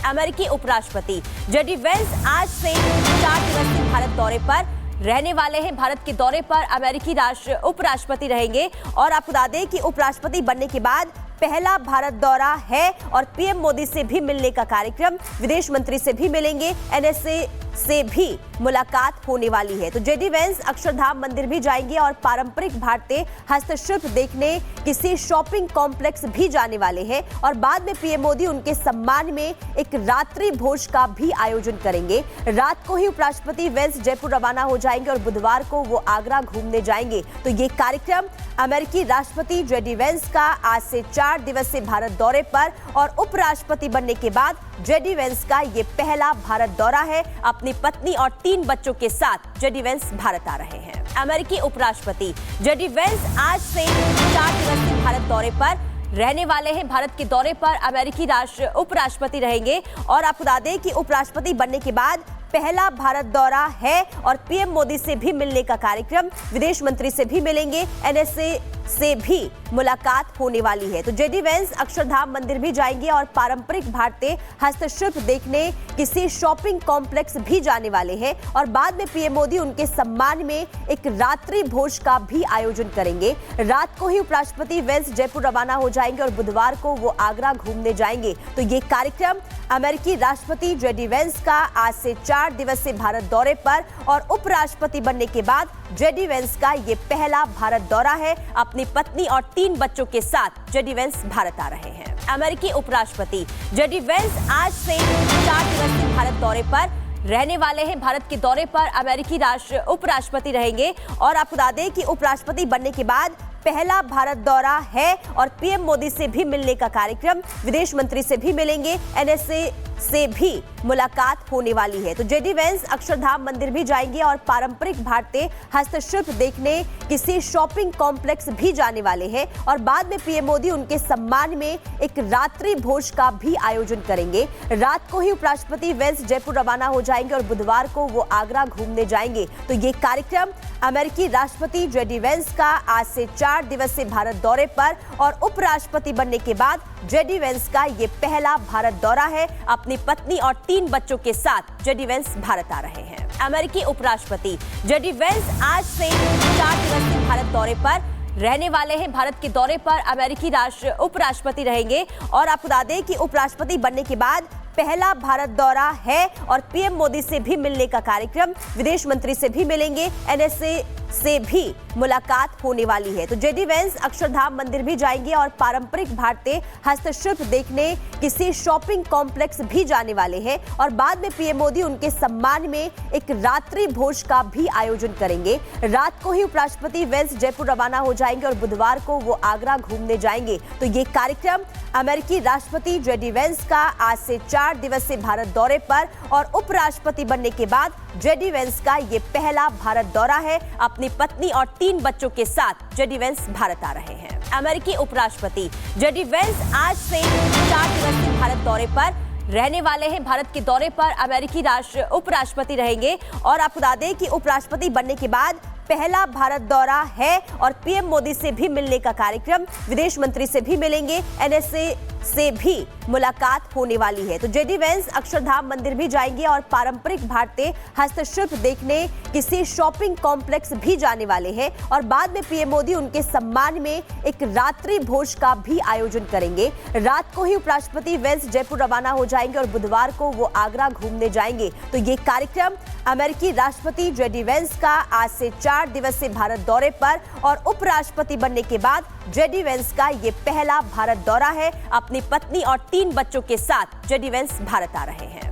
अमेरिकी उपराष्ट्रपति JD Vance आज से 4 दिवसीय भारत दौरे पर रहने वाले हैं। भारत के दौरे पर अमेरिकी उपराष्ट्रपति रहेंगे और आपको बता दें कि उपराष्ट्रपति बनने के बाद पहला भारत दौरा है और पीएम मोदी से भी मिलने का कार्यक्रम, विदेश मंत्री से भी मिलेंगे, एनएसए से भी मुलाकात होने वाली है। तो जेडी वेंस अक्षरधाम मंदिर भी जाएंगे और पारंपरिक भारतीय हस्तशिल्प देखने किसी शॉपिंग कॉम्प्लेक्स भी जाने वाले हैं और बाद में पीएम मोदी उनके सम्मान में एक रात्रि भोज का भी आयोजन करेंगे। रात को ही उपराष्ट्रपति वेंस जयपुर रवाना हो जाएंगे और बुधवार को वो आगरा घूमने जाएंगे। तो ये कार्यक्रम अमेरिकी राष्ट्रपति जेडी वेंस का आज से 4 दिवसीय भारत दौरे पर और उपराष्ट्रपति बनने के बाद जेडी वेंस का ये पहला भारत दौरा है। अपनी पत्नी और 3 बच्चों के साथ जेडी वेंस भारत आ रहे हैं। अमेरिकी उपराष्ट्रपति जेडी वेंस आज से 4 दिवसीय भारत दौरे पर रहने वाले हैं। भारत के दौरे पर अमेरिकी उपराष्ट्रपति रहेंगे और आपको बता दें कि उपराष्ट्रपति बनने के बाद पहला भारत दौरा है और पीएम मोदी से भी मिलने का कार्यक्रम, विदेश मंत्री से भी मिलेंगे, एनएसए से भी मुलाकात होने वाली है। तो जेडी वेंस अक्षरधाम मंदिर भी जाएंगे और पारंपरिक भारतीय हस्तशिल्प देखने किसी शॉपिंग कॉम्प्लेक्स भी जाने वाले हैं और बाद में पीएम मोदी उनके सम्मान में एक रात्रि भोज का भी आयोजन करेंगे। रात को ही उपराष्ट्रपति वेंस जयपुर रवाना हो जाएंगे और बुधवार को वो आगरा घूमने जाएंगे। तो ये कार्यक्रम अमेरिकी राष्ट्रपति जेडी वेंस का आज से 4 दिवसीय भारत दौरे पर और उपराष्ट्रपति बनने के बाद जेडी वेंस का ये पहला भारत दौरा है। अपनी पत्नी और 3 बच्चों के साथ जेडी वेंस भारत आ रहे हैं। अमेरिकी उपराष्ट्रपति जेडी वेंस आज से 4 दिवसीय भारत दौरे पर रहने वाले हैं। भारत के दौरे पर अमेरिकी उपराष्ट्रपति रहेंगे और आपको बता दें कि उपराष्ट्रपति बनने के बाद पहला भारत दौरा है और पीएम मोदी से भी मिलने का कार्यक्रम, विदेश मंत्री से भी मिलेंगे, एनएसए से भी मुलाकात होने वाली है। तो जेडी वेंस अक्षरधाम मंदिर भी जाएंगे और पारंपरिक भारतीय हस्तशिल्प देखने किसी शॉपिंग कॉम्प्लेक्स भी जाने वाले हैं और बाद में पीएम मोदी उनके सम्मान में एक रात्रि भोज का भी आयोजन करेंगे। रात को ही उपराष्ट्रपति वेंस जयपुर रवाना हो जाएंगे और बुधवार को वो आगरा घूमने जाएंगे। तो ये कार्यक्रम अमेरिकी राष्ट्रपति जेडी वेंस का आज से 4 दिवसीय भारत दौरे पर और उपराष्ट्रपति बनने के बाद जेडी वेंस का ये पहला भारत दौरा है। अपनी पत्नी और 3 बच्चों के साथ जेडी वेंस भारत आ रहे हैं। अमेरिकी उपराष्ट्रपति जेडी वेंस आज से 4 दिवसीय भारत दौरे पर रहने वाले हैं। भारत के दौरे पर अमेरिकी उपराष्ट्रपति रहेंगे और आपको बता दें कि उपराष्ट्रपति बनने के बाद पहला भारत दौरा है और पीएम मोदी से भी मिलने का कार्यक्रम, विदेश मंत्री से भी मिलेंगे, एनएसए से भी मुलाकात होने वाली है। तो जेडी वेंस अक्षरधाम मंदिर भी जाएंगे और पारंपरिक भारतीय हस्तशिल्प देखने किसी शॉपिंग कॉम्प्लेक्स भी जाने वाले हैं और बाद में पीएम मोदी उनके सम्मान में एक रात्रि भोज का भी आयोजन करेंगे। रात को ही उपराष्ट्रपति वेंस जयपुर रवाना हो जाएंगे और बुधवार को वो आगरा घूमने जाएंगे। तो ये कार्यक्रम अमेरिकी राष्ट्रपति जेडी वेंस का आज से 4 दिवसीय भारत दौरे पर और उपराष्ट्रपति बनने के बाद जेडी वेंस का ये पहला भारत दौरा है। अपनी पत्नी और 3 बच्चों के साथ जेडी वेंस भारत आ रहे हैं। अमेरिकी उपराष्ट्रपति जेडी वेंस आज से 4 दिवसीय भारत दौरे पर रहने वाले हैं। भारत के दौरे पर अमेरिकी उपराष्ट्रपति रहेंगे और आपको बता दें कि उपराष्ट्रपति बनने के बाद पहला भारत दौरा है और पीएम मोदी से भी मिलने का कार्यक्रम, विदेश मंत्री से भी मिलेंगे, एनएसए से भी मुलाकात होने वाली है। तो जेडी वेंस अक्षरधाम मंदिर भी जाएंगे और पारंपरिक भारतीय हस्तशिल्प देखने किसी शॉपिंग कॉम्प्लेक्स भी जाने वाले हैं और बाद में पीएम मोदी उनके सम्मान में एक रात्रि भोज का भी आयोजन करेंगे। रात को ही उपराष्ट्रपति वेंस जयपुर रवाना हो जाएंगे और बुधवार को वो आगरा घूमने जाएंगे। तो ये कार्यक्रम अमेरिकी राष्ट्रपति जेडी वेंस का आज से 4 दिवसीय भारत दौरे पर और उपराष्ट्रपति बनने के बाद जेडी वेंस का ये पहला भारत दौरा है। अपनी पत्नी और 3 बच्चों के साथ जेडी वेंस भारत आ रहे हैं।